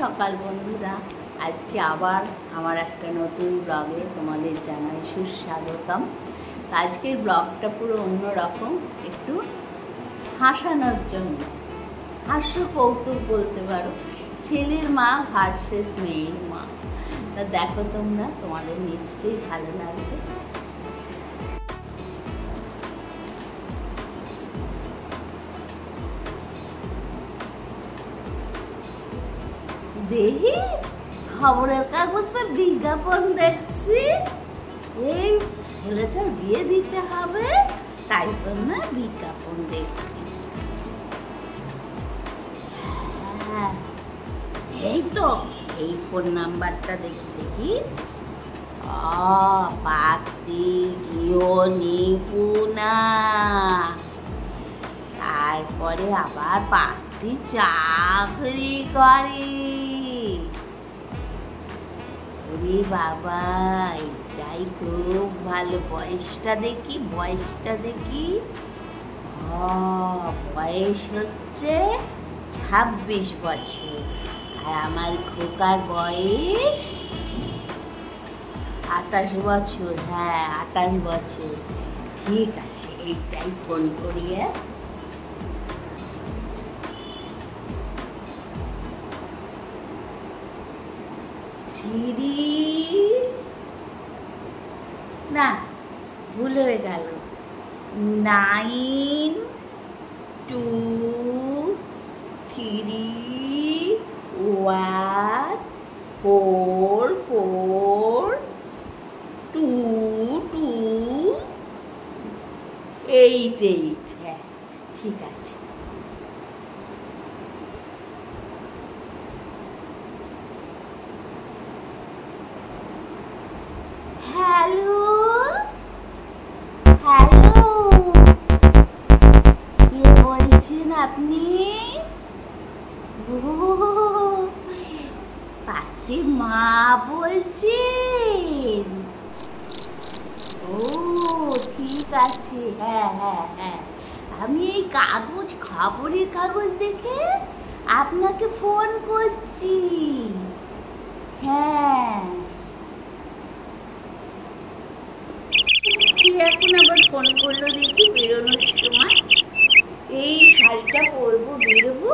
সকাল বন্ধুরা, আজকে আবার আমার একটা নতুন ব্লগে তোমাদের জানাই সুস্বাগতম। আজকের ব্লগটা পুরো অন্যরকম, একটু হাসানোর জন্য, হাস্য কৌতুক বলতে পারো। ছেলের মা ভার্সেস মেয়ের মা। তা দেখো তোমরা, তোমাদের নিশ্চয়ই ভালো লাগবে। দেখি খবরের কাগজে বিজ্ঞাপন দেখছি, এই ছেলেটা বিয়ে দিতে হবে, তাই জন্য বিজ্ঞাপন দেখছি। হ্যাঁ, এই তো এই ফোন নাম্বারটা দেখি পাতি নিপুণা, তারপরে আবার পাতি চাকরি করে। ওরে বাবা, এটাই খুব ভালো। বয়সটা দেখি বয়স হচ্ছে 26 বছর, আর আমার খোকার বয়স 28 বছর। হ্যাঁ, 28 বছর। ঠিক আছে, এইটাই ফোন করিয়ে। না, ভুল হয়ে গেল। 9231442288। হ্যাঁ, ঠিক আছে। হ্যালো, কে বলছেন আপনি? পাতি মা বলছেন? ও ঠিক আছে। হ্যাঁ, আমি এই খবরের কাগজ দেখে আপনাকে ফোন করছি। হ্যাঁ, এখন আবার ফোন করলো দেখি বেরোনোর সময়। এই শাড়িটা পরবো, বেরোবো,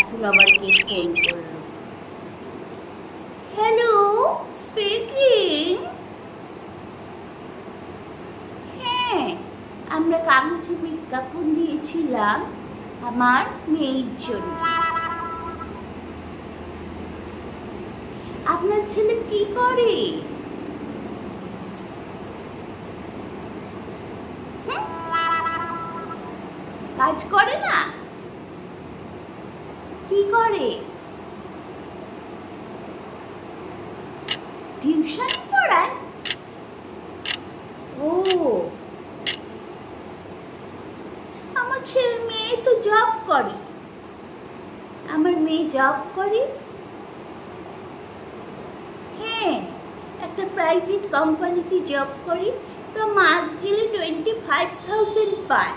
এখন আবার কে ফোন করলো? Hello, speaking. হ্যাঁ, আমরা কাগজে বিজ্ঞাপন দিয়েছিলাম আমার মেয়ের জন্য। আপনার ছেলে কি করে? কাজ করে না? কি করে? টিউশন পড়ায়? ও, আমার মেয়ে তো জব করে। আমার মেয়ে জব করে। হ্যাঁ, একটা প্রাইভেট কোম্পানিতে জব করি, তো মাস গেলে 25,000 পায়।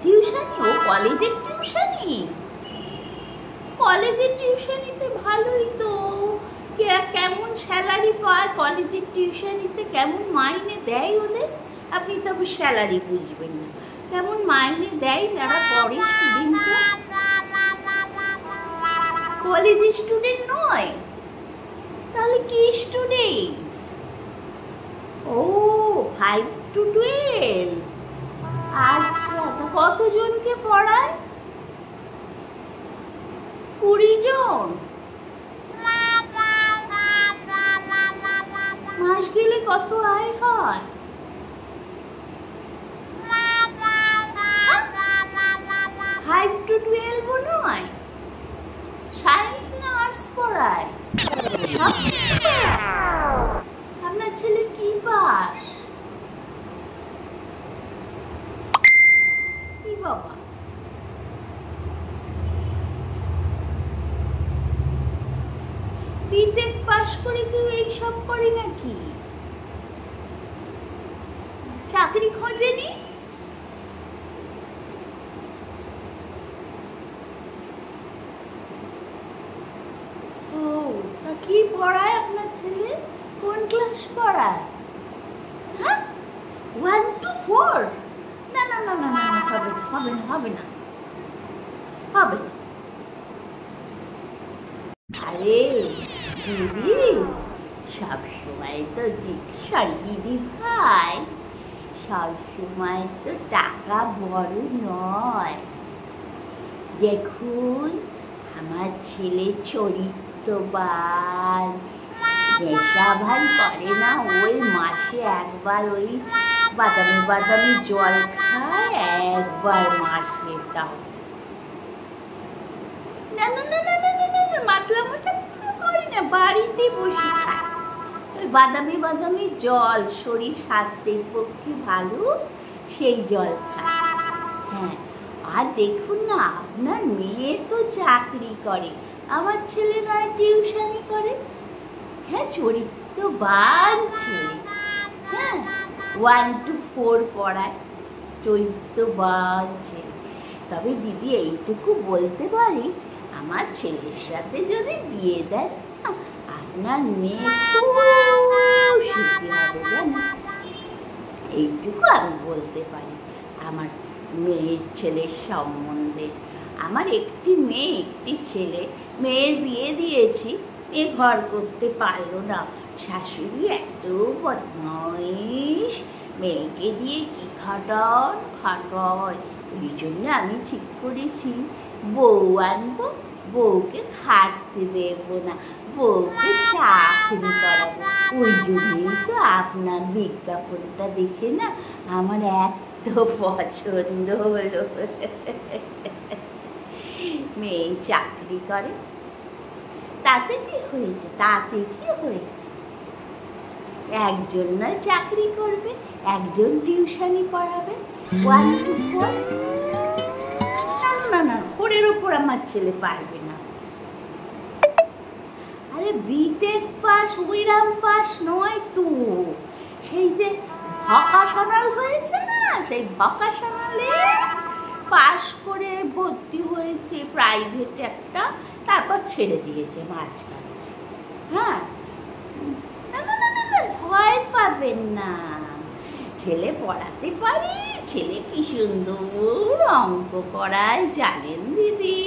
টিউশনি? ও কলেজের টিউশনি? কলেজের টিউশনিতে ভালোই তো। কেমন স্যালারি পায় কলেজের টিউশনিতে? কেমন মাইনে দেয় ওদের? আপনি তবে স্যালারি বুঝবেন না, কেমন মাইনে দেয় যারা পড়ে স্টুডেন্টরা? কলেজের স্টুডেন্ট নয়, তাহলে কি স্টুডেন্ট? O, 5 to 12। আচ্ছা, তা কতজনকে পড়ায়? 20 জন। মাস গেলে কত আয় হয়? 5 to 12 নয়, সায়েন্স না আর্টস পড়ায়? আপনার ছেলে কি পাস? কি বাবা, বিটেক পাস করে কেউ এইসব করে নাকি? চাকরি খোঁজেনি? হবে না, হবে না, হবে না। আরে দিদি, সবসময় তো সরি দিদি ভাই, সবসময় তো টাকা বড় নয়। দেখুন আমার ছেলে চরিত্রবান, নেশা ভান করে না, ওই মাসে একবার ওই বাদামি বাদামি জল খায় একবার মাসে, তাও না না না না না না না, মাতলা মোটা করে না, বাড়িতে বসে খায় ওই বাদামি বাদামি জল, শরীর স্বাস্থ্যের পক্ষে ভালো, সেই জল খায়। হ্যাঁ, আর দেখুন না আপনার মেয়ে তো চাকরি করে, আমার ছেলে নয় টিউশনি করে। হ্যাঁ, চরিত্রবান ছেলে, হ্যাঁ 1 to 4 পড়ায়, চরিত্রবান ছেলে। তবে দিদি এইটুকু বলতে পারি, আমার ছেলের সাথে যদি বিয়ে দেন আপনার মেয়ে খুব সুখী হবে জানেন, এইটুকু আমি বলতে পারি আমার মেয়ের ছেলের সম্বন্ধে। আমার একটি মেয়ে একটি ছেলে, মেয়ের বিয়ে দিয়েছি, এ ঘর করতে পারলো না, শাশুড়ি এত বদমাইশ, মেয়েকে দিয়ে কি খাটায়। ওই জন্য আমি ঠিক করেছি বউ আনবো, বউকে খাটতে দেবো না, বউকে চাকরি করাবো। ওই জন্যই তো আপনার বিজ্ঞাপনটা দেখে না আমার এত পছন্দ হলো। মেয়ে চাকরি করে, তাতে কি হয়েছে, তাতে কি হয়েছে? একজন নয় চাকরি করবে, একজন টিউশনি পড়াবে, 1 to 4। না না, 4-এর ওপর আমার ছেলে পারবে না। আরে বিটেক পাস, উইরাম পাস নয় তো, সেই যে ভোকেশনাল হয়েছে না, সেই ভোকেশনালে পাস করে ভর্তি হয়েছে প্রাইভেট একটা, তারপর ছেড়ে দিয়েছে মাঝখানে। হ্যাঁ, না না না না, ভয় পাবেন না, ছেলে পড়াতে পারি, ছেলে কি সুন্দর অঙ্ক করায় জানেন দিদি,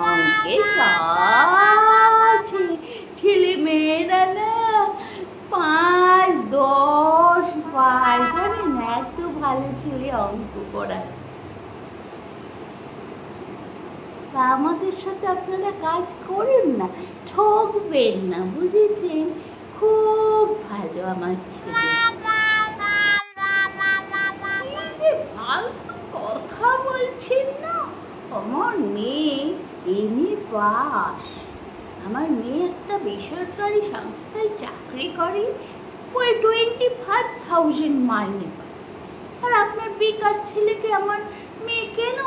অঙ্কে সব ছেলে মেয়েরা না 5, 10 পায় জানেন, এত ভালো ছেলে অঙ্ক করায়। তা আমাদের সাথে আপনারা কাজ করুন না, ঠকবেন না, বুঝেছেন? খুব ভালো আমার ছেলে। যে ফালতু কথা বলছেন না, আমার মেয়ে এমএ পাস, আমার মেয়ে একটা বেসরকারি সংস্থায় চাকরি করে, ওই 25,000 মাইনে পায়। আর আপনার বেকার ছেলেকে আমার মেয়ে কেন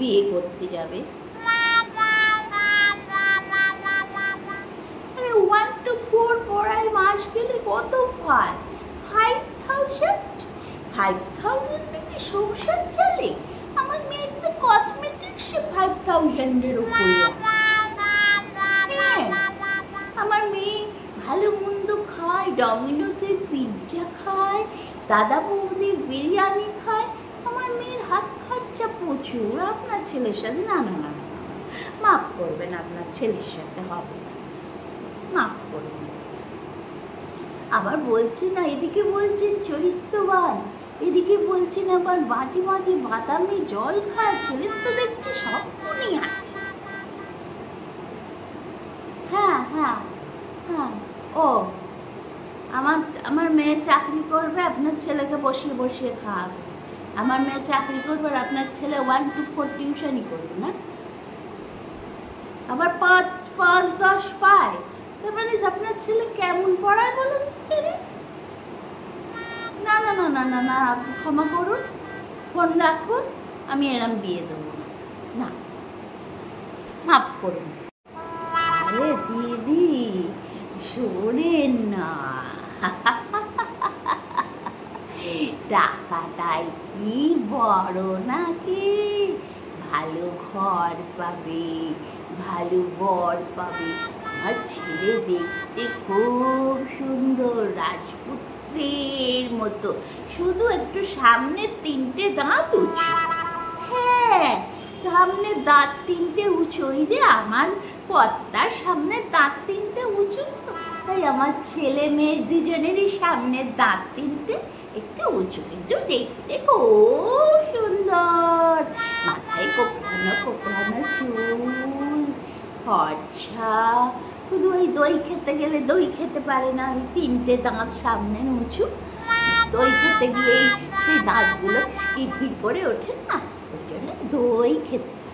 বিয়ে করতে যাবে? 1 to 4 পড়ায়, মাস গেলে কত পায়? 5,000 নাকি সংসার চলে? আমার মেয়ের তো কসমেটিক্সে 5,000-এর উপরে। হ্যাঁ, আমার মেয়ে ভালো মন্দ খায়, ডমিনোসের পিৎজা খায়, দাদা বৌদির বিরিয়ানি খায়, আমার মেয়ের হাত খরচা প্রচুর। আপনার ছেলের সাথে না না না, মাফ করবেন, আপনার ছেলের সাথে হবে না, মাফ করবেন। আবার বলছেন না, এদিকে বলছেন চরিত্রবান, এদিকে বলছেন আবার মাঝে মাঝে বাদামি জল খায়, ছেলের তো দেখছি সব গুণই আছে। হ্যাঁ হ্যাঁ হ্যাঁ, ও আমার মেয়ে চাকরি করবে, আপনার ছেলেকে বসিয়ে বসিয়ে খাওয়াবে। আমার মেয়ে চাকরি করবে আর আপনার ছেলে 1 to 4 টিউশনই করবে না, আবার 5-10 পায়। তারপরে আপনার ছেলে কেমন পড়ায় বলুন? না না না না না না, আপনি ক্ষমা করুন, ফোন রাখুন, আমি এরম বিয়ে দেবো না, মাফ করুন। আরে দিদি শোনেন না, টাকাটাই কি বড় নাকি? ভালো ঘর পাবে, ভালো বর পাবে। আমার ছেলে দেখতে খুব সুন্দর, রাজপুত্রের মতো, শুধু একটু সামনে 3টে দাঁত উঁচু, হ্যাঁ, সামনে দাঁত তিনটে উঁচু, ওই যে আমার কর্তার সামনে দাঁত তিনটে উঁচু, তাই আমার ছেলে মেয়ে দুজনেরই সামনের দাঁত তিনটে একটু উঁচু, কিন্তু দেখতে খুব সুন্দর। মাথায় কোকড়ানো কোকড়ানো চুল, ফর্সা, শুধু ওই দই খেতে গেলে দই খেতে পারে না, ওই তিনটে দাঁত সামনে উঁচু, দই খেতে গিয়েই সেই দাঁতগুলো কিরকির করে ওঠে না, ওই জন্য দই খেতে পারে।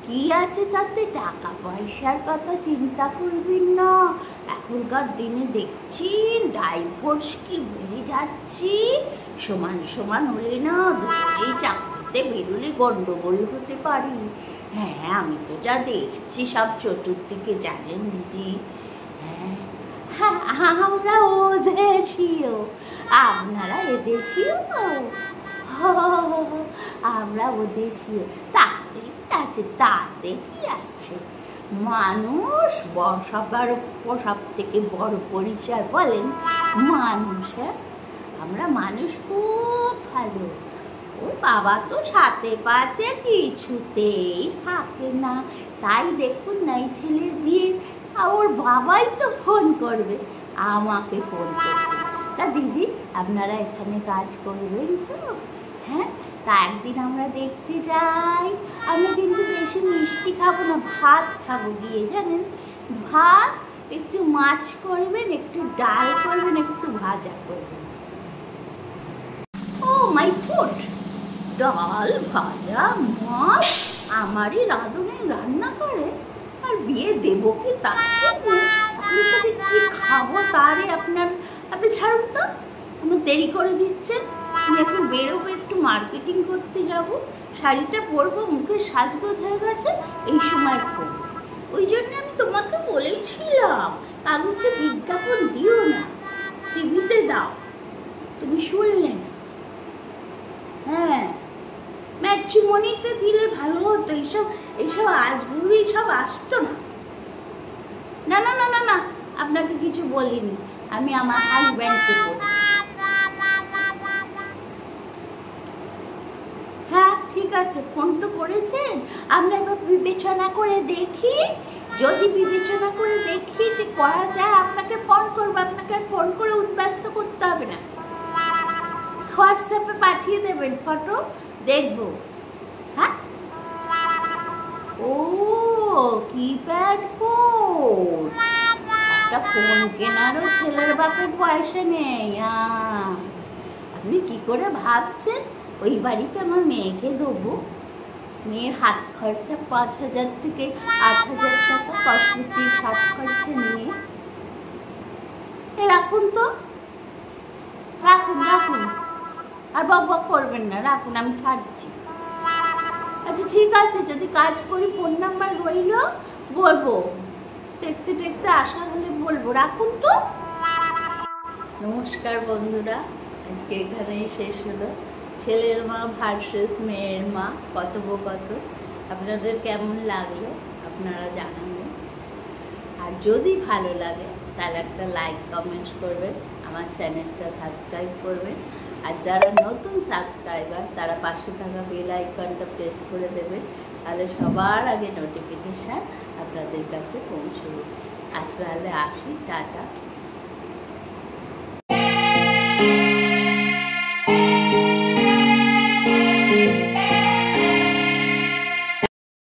কি আছে তাতে, টাকা পয়সার কথা চিন্তা করবেন না। এখনকার দিনে দেখছি ডাইভোর্স কি বেড়ে যাচ্ছে, সমান সমান হলে না দুজনেই চাকরিতে বেরোলে গন্ডগোল হতে পারে। হ্যাঁ, আমি তো যা দেখছি সব চতুর্দিকে, জানেন দিদি। হ্যাঁ, আমরা ওদেশীয়, আপনারা এদেশীয়। আমরা ওদেশীয়, তাতে কি আছে, তাতে কি আছে। মানুষ সব থেকে বড় পরিচয় বলেন মানুষ। আমরা মানুষ খুব ভালো। ওর বাবা তো সাথে পাচ্ছে কিছুতেই থাকে না, তাই দেখুন না এই ছেলের বিয়ে ওর বাবাই তো ফোন করবে, আমাকে ফোন করবে। তা দিদি, আপনারা এখানে কাজ করবেন তো? হ্যাঁ, তা একদিন আমরা দেখতে যাই। আমরা কিন্তু বেশি মিষ্টি খাবো না, ভাত খাবো গিয়ে, জানেন। ভাত, একটু মাছ করবেন, একটু ডাল করবেন, একটু ভাজা করবেন। ও মাই ফুড, ডাল ভাজা মাছ আমারই রাঁধুনি রান্না করে, আর বিয়ে দেবো কি তাকে? কি খাবো তারে আপনি ছাড়ুন তো, আপনি দেরি করে দিচ্ছেন। আমি এখন বেরোবো, একটু মার্কেটিং করতে যাব, শাড়িটা পরবো, মুখে সাজগোজ হয়ে গেছে, এই সময় ফোন। ওই জন্য আমি তোমাকে বলেছিলাম কাগজে বিজ্ঞাপন দিও না, টিভিতে দাও, তুমি শুনলে না। হ্যাঁ, ম্যাট্রিমনিতে দিলে ভালো হতো, এইসব আজগুলি সব আসতো না। না না না না না, আপনাকে কিছু বলিনি, আমি আমার হাজব্যান্ডকে বলি। হ্যাঁ ঠিক আছে, ফোন তো করেছেন, আমরা এবার বিবেচনা করে দেখি, যদি বিবেচনা করে দেখি যে করা যায় আপনাকে ফোন করবো। আপনাকে আর ফোন করে উদ্ব্যস্ত করতে হবে না, হোয়াটসঅ্যাপে পাঠিয়ে দেবেন ফটো, দেখবো। হ্যাঁ, ও কিপ্যাড ফোন, একটা ফোন কেনারও ছেলের বাপের পয়সা নেই। আপনি কি করে ভাবছেন ওই বাড়িতে আমার মেয়েকে দেবো? মেয়ের হাত খরচা 5,000 থেকে 8,000 টাকা কসমেটিক হাত খরচা নিয়ে। রাখুন তো, রাখুন রাখুন, আর বক বক করবেন না, রাখুন, আমি ছাড়ছি। আচ্ছা ঠিক আছে, যদি কাজ করি ফোন নাম্বার রইল, বলবো, দেখতে দেখতে আসা হলে বলবো। রাখুন তো। নমস্কার বন্ধুরা, আজকে এখানেই শেষ হলো ছেলের মা ভার্সেস মেয়ের মা কথোপকথন। আপনাদের কেমন লাগলো আপনারা জানাবেন, আর যদি ভালো লাগে তাহলে একটা লাইক কমেন্ট করবেন, আমার চ্যানেলটা সাবস্ক্রাইব করবেন, আর যারা নতুন সাবস্ক্রাইবার তারা পাশে থাকা বেল আইকনটা প্রেস করে দেবেন, তাহলে সবার আগে নোটিফিকেশান আপনাদের কাছে পৌঁছবে। আর তাহলে আসি, টাটা।